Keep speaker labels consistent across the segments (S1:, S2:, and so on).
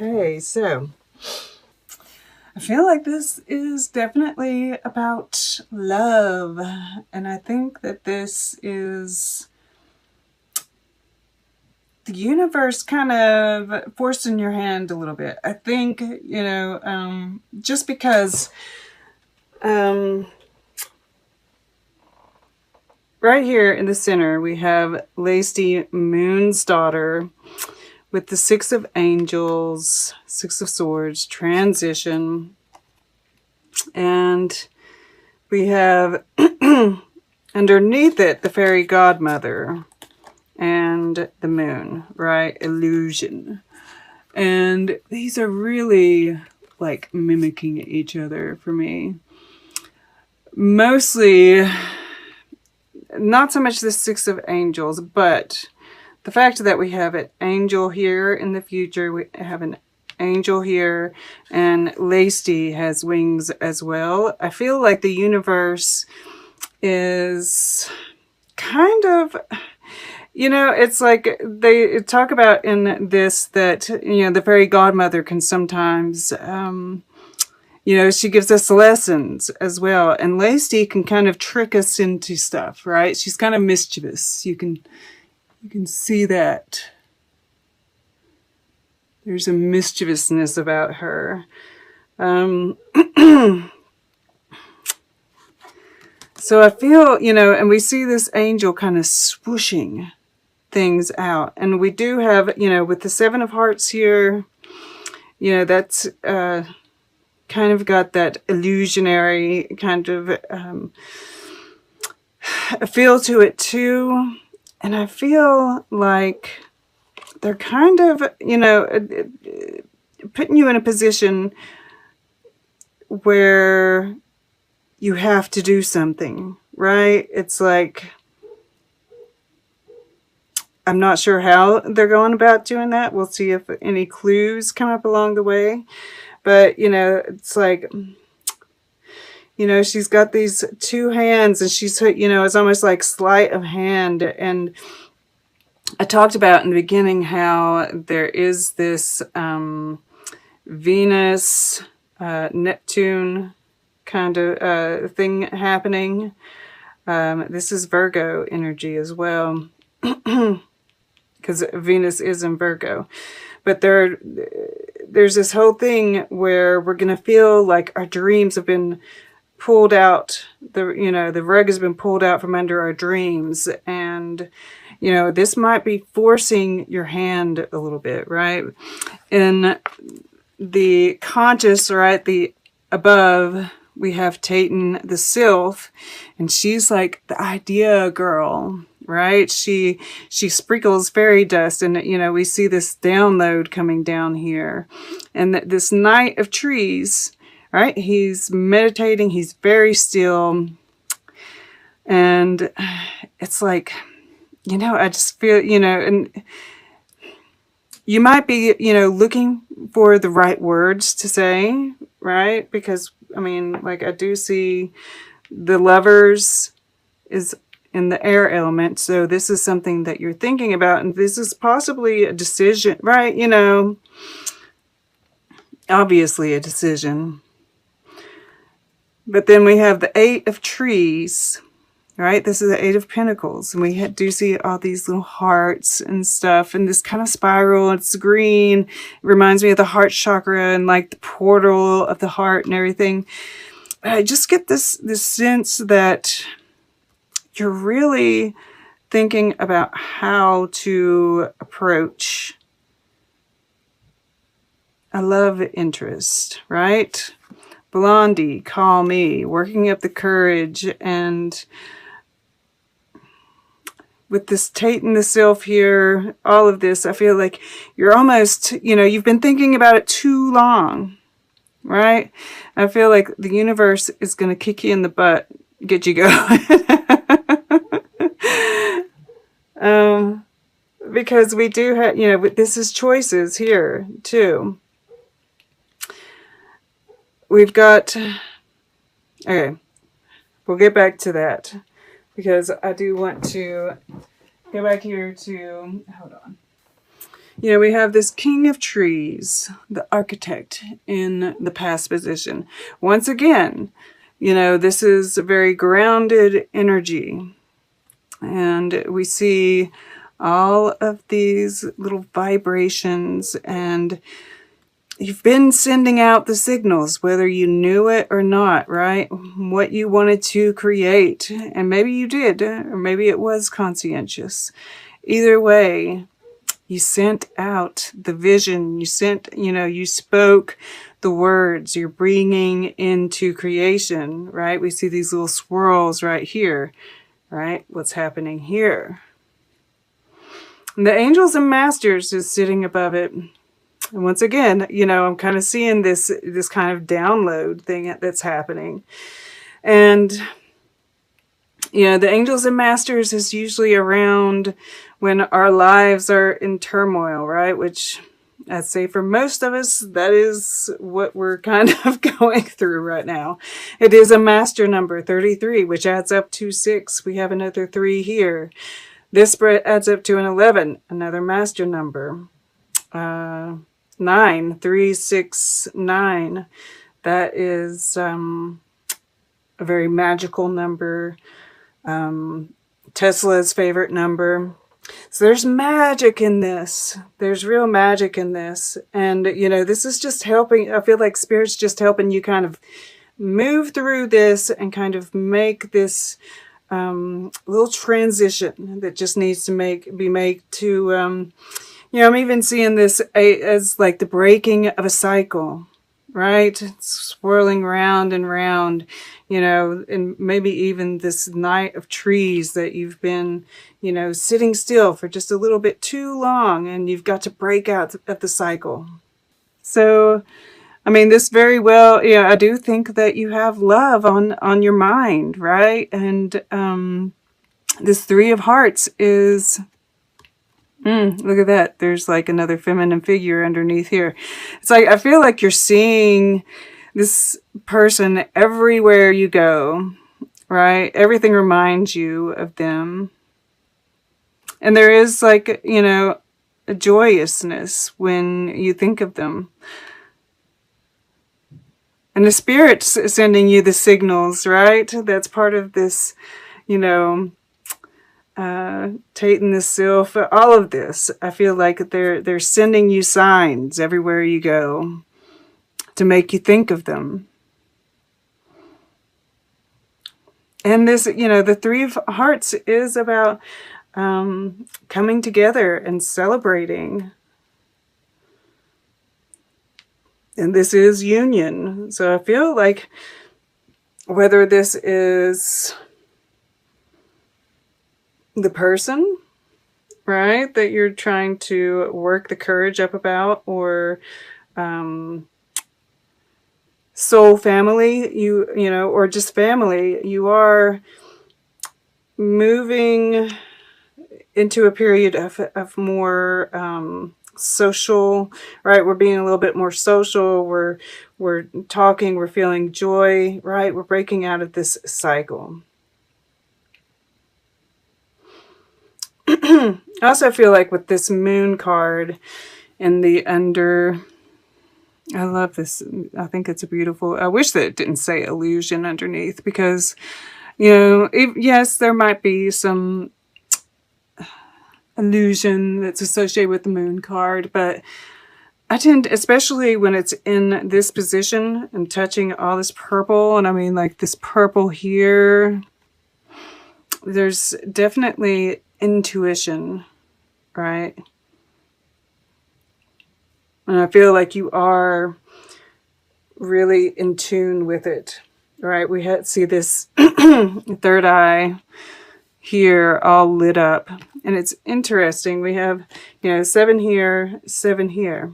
S1: Okay, so I feel like this is definitely about love, and I think that this is the universe kind of forcing your hand a little bit. I think, just because um, right here in the center we have Lacey Moon's daughter with the Six of Angels, Six of Swords, transition, and we have underneath it the fairy godmother and the moon, right? Illusion. And these are really like mimicking each other for me. Mostly, not so much the Six of Angels, but the fact that we have an angel here in the future, we have an angel here, and Lacey has wings as well. I feel like the universe is kind of, it's like they talk about in this that, the fairy godmother can sometimes, she gives us lessons as well. And Lacey can kind of trick us into stuff, right? She's kind of mischievous. You can see that. There's a mischievousness about her. So I feel, and we see this angel kind of swooshing things out. And we do have, with the Seven of Hearts here, that's kind of got that illusionary kind of feel to it too. And I feel like they're kind of, putting you in a position where you have to do something, right? It's like, I'm not sure how they're going about doing that. We'll see if any clues come up along the way. But, it's like, she's got these two hands and she's, it's almost like sleight of hand. And I talked about in the beginning how there is this Venus, Neptune kind of thing happening. This is Virgo energy as well, because Venus is in Virgo. But there's this whole thing where we're going to feel like our dreams have been pulled out. The rug has been pulled out from under our dreams. And, this might be forcing your hand a little bit, right? In the conscious, right, the above, we have Tatan, the sylph, and she's like the idea girl, right? She sprinkles fairy dust, and we see this download coming down here, and this Knight of Trees, right? He's meditating. He's very still, and it's like, I just feel, and you might be, looking for the right words to say, right? Because, I do see the Lovers is in the air element. So this is something that you're thinking about. And this is possibly a decision, right? Obviously a decision. But then we have the Eight of Trees, right? This is the Eight of Pentacles. And we do see all these little hearts and stuff. And this kind of spiral. It's green. It reminds me of the heart chakra and like the portal of the heart and everything. But I just get this sense that you're really thinking about how to approach a love interest, right? Blondie, call me, working up the courage. And with this Tatan the sylph here, all of this, I feel like you're almost, you've been thinking about it too long, right? I feel like the universe is going to kick you in the butt, get you going. Because we do have, this is choices here too. We've got, okay, we'll get back to that because I do want to go back here to, hold on. You know, we have this King of Trees, the architect, in the past position. Once again, you know, this is a very grounded energy. And we see all of these little vibrations, and you've been sending out the signals, whether you knew it or not, right? What you wanted to create. And maybe you did, or maybe it was conscientious. Either way, you sent out the vision. You sent, you know, you spoke the words. You're bringing into creation, right? We see these little swirls right here, right? What's happening here? And the angels and masters is sitting above it. And once again, you know, I'm kind of seeing this kind of download thing that's happening. And, you know, the angels and masters is usually around when our lives are in turmoil, right? Which I'd say for most of us, that is what we're kind of going through right now. It is a master number, 33, which adds up to 6. We have another 3 here. This adds up to an 11, another master number. 9, 3, 6, 9. That is a very magical number. Tesla's favorite number. So there's magic in this. There's real magic in this. And, you know, this is just helping. I feel like Spirit's just helping you kind of move through this and kind of make this little transition that just needs to be made to, you know, I'm even seeing this as like the breaking of a cycle, right? It's swirling round and round, you know, and maybe even this night of trees that you've been, you know, sitting still for just a little bit too long, and you've got to break out of the cycle. So, I mean, this very well, yeah, I do think that you have love on your mind, right? And this 3 of Hearts is... look at that. There's like another feminine figure underneath here. It's like, I feel like you're seeing this person everywhere you go, right? Everything reminds you of them. And there is like, you know, a joyousness when you think of them. And the Spirit's sending you the signals, right? That's part of this, you know, Tate and the Sylph, all of this. I feel like they're sending you signs everywhere you go to make you think of them. And this, you know, the 3 of Hearts is about coming together and celebrating. And this is union. So I feel like whether this is the person, right, that you're trying to work the courage up about, or soul family, you know, or just family, you are moving into a period of more social, right? We're being a little bit more social. We're talking, we're feeling joy, right? We're breaking out of this cycle. I also feel like with this moon card in the under, I love this. I think it's a beautiful, I wish that it didn't say illusion underneath, because, you know, yes, there might be some illusion that's associated with the moon card, but I tend, especially when it's in this position and touching all this purple, and I mean like this purple here, there's definitely intuition, right? And I feel like you are really in tune with it, right? We see this third eye here all lit up. And it's interesting. We have, you know, 7 here, 7 here.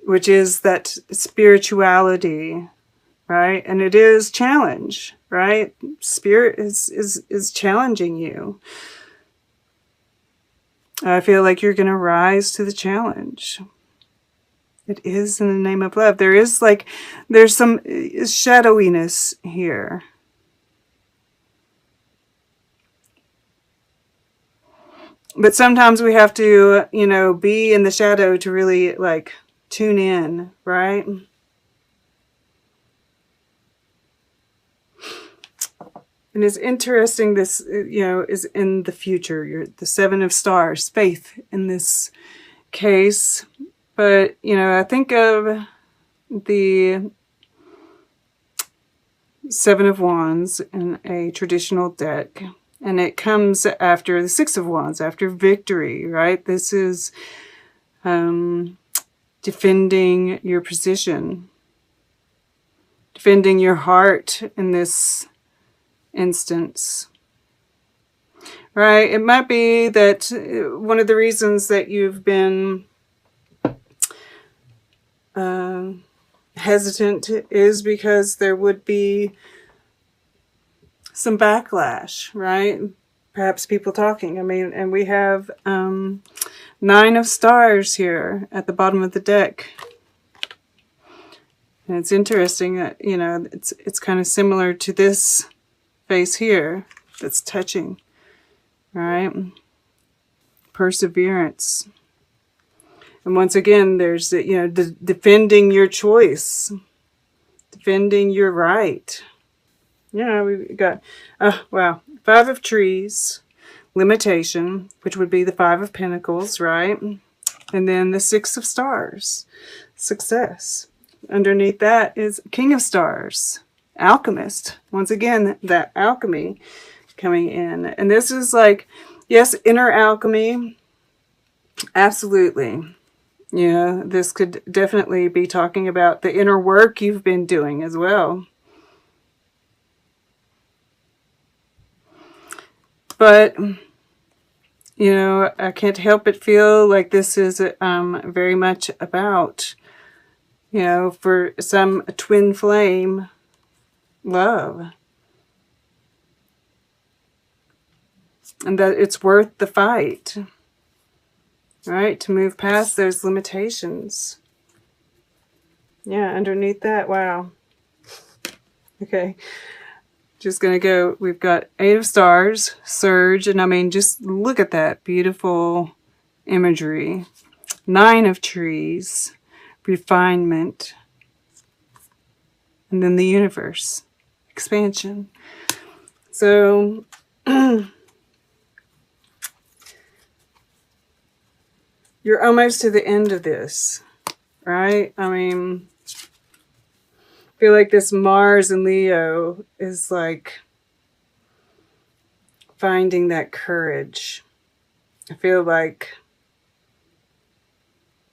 S1: Which is that spirituality, right? And it is challenge, right? Spirit is challenging you. I feel like you're going to rise to the challenge. It is in the name of love. There's some shadowiness here. But sometimes we have to, you know, be in the shadow to really like tune in, right? And it's interesting, this, you know, is in the future. You're the Seven of Stars, faith in this case. But, you know, I think of the Seven of Wands in a traditional deck. And it comes after the Six of Wands, after victory, right? This is defending your position, defending your heart in this instance, right? It might be that one of the reasons that you've been hesitant is because there would be some backlash, right? Perhaps people talking. I mean, and we have Nine of Stars here at the bottom of the deck. And it's interesting that, you know, it's kind of similar to this face here that's touching, right? Perseverance. And once again, there's, you know, defending your choice, defending your right. Yeah, we got, wow, Five of Trees, limitation, which would be the Five of Pentacles, right? And then the Six of Stars, success. Underneath that is King of Stars, alchemist. Once again, that alchemy coming in. And this is like, yes, inner alchemy, absolutely. Yeah, this could definitely be talking about the inner work you've been doing as well. But, you know, I can't help but feel like this is very much about, you know, for some twin flame love. And that it's worth the fight, right? To move past those limitations. Yeah, underneath that, wow. Okay. Just going to go, we've got Eight of Stars, Surge, and I mean, just look at that beautiful imagery. Nine of Trees, refinement, and then the universe, expansion. So, you're almost to the end of this, right? I mean, I feel like this Mars and Leo is like finding that courage. I feel like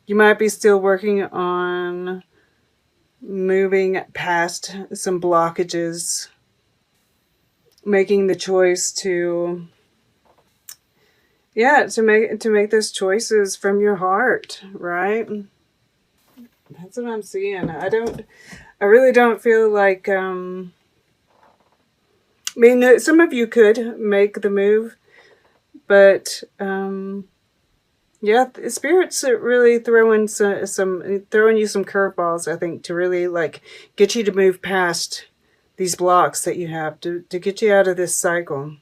S1: you might be still working on moving past some blockages, making the choice to, yeah, to make those choices from your heart, right? That's what I'm seeing. I really don't feel like, I mean, some of you could make the move, but, yeah, the Spirit's really throwing you some curveballs, I think, to really, like, get you to move past these blocks that you have, to get you out of this cycle.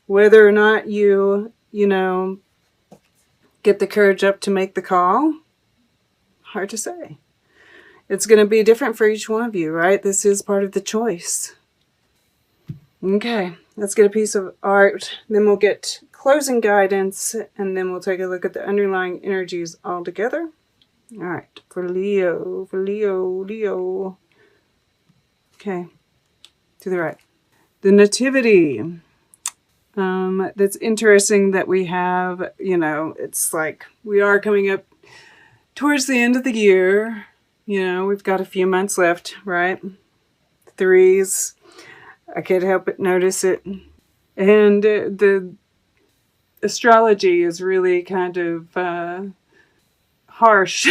S1: Whether or not you know, get the courage up to make the call, hard to say. It's going to be different for each one of you, right? This is part of the choice. Okay, let's get a piece of art. Then we'll get closing guidance, and then we'll take a look at the underlying energies all together. All right, for Leo, Leo. Okay, to the right. The Nativity. That's interesting that we have, you know, it's like we are coming up towards the end of the year. You know, we've got a few months left, right? Threes. I can't help but notice it. And the astrology is really kind of harsh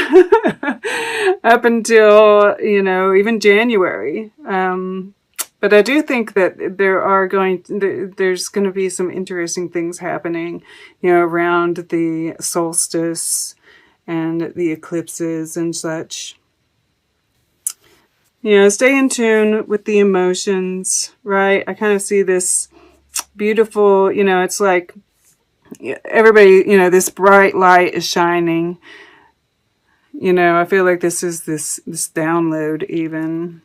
S1: up until, you know, even January. But I do think that there's going to be some interesting things happening, you know, around the solstice and the eclipses and such. You know, stay in tune with the emotions, right? I kind of see this beautiful, you know, it's like everybody, you know, this bright light is shining. You know, I feel like this is this download even.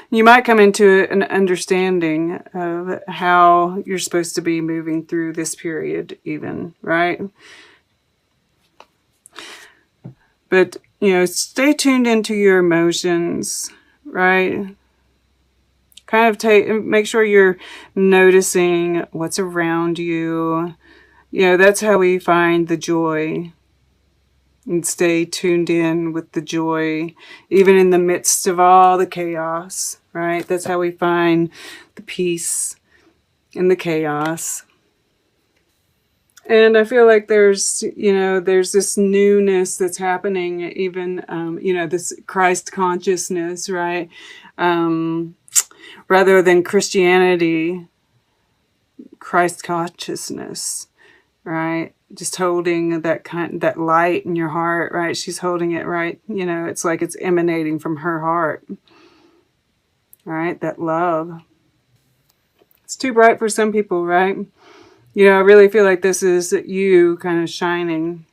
S1: You might come into an understanding of how you're supposed to be moving through this period even, right? But, you know, stay tuned into your emotions, right? Kind of make sure you're noticing what's around you. You know, that's how we find the joy. And stay tuned in with the joy, even in the midst of all the chaos, right? That's how we find the peace in the chaos. And I feel like there's, you know, there's this newness that's happening, even, you know, this Christ consciousness, right? Rather than Christianity, Christ consciousness, right? Just holding that light in your heart, right? She's holding it, right? You know, it's like it's emanating from her heart, right? That love. It's too bright for some people, right? You know, I really feel like this is you kind of shining.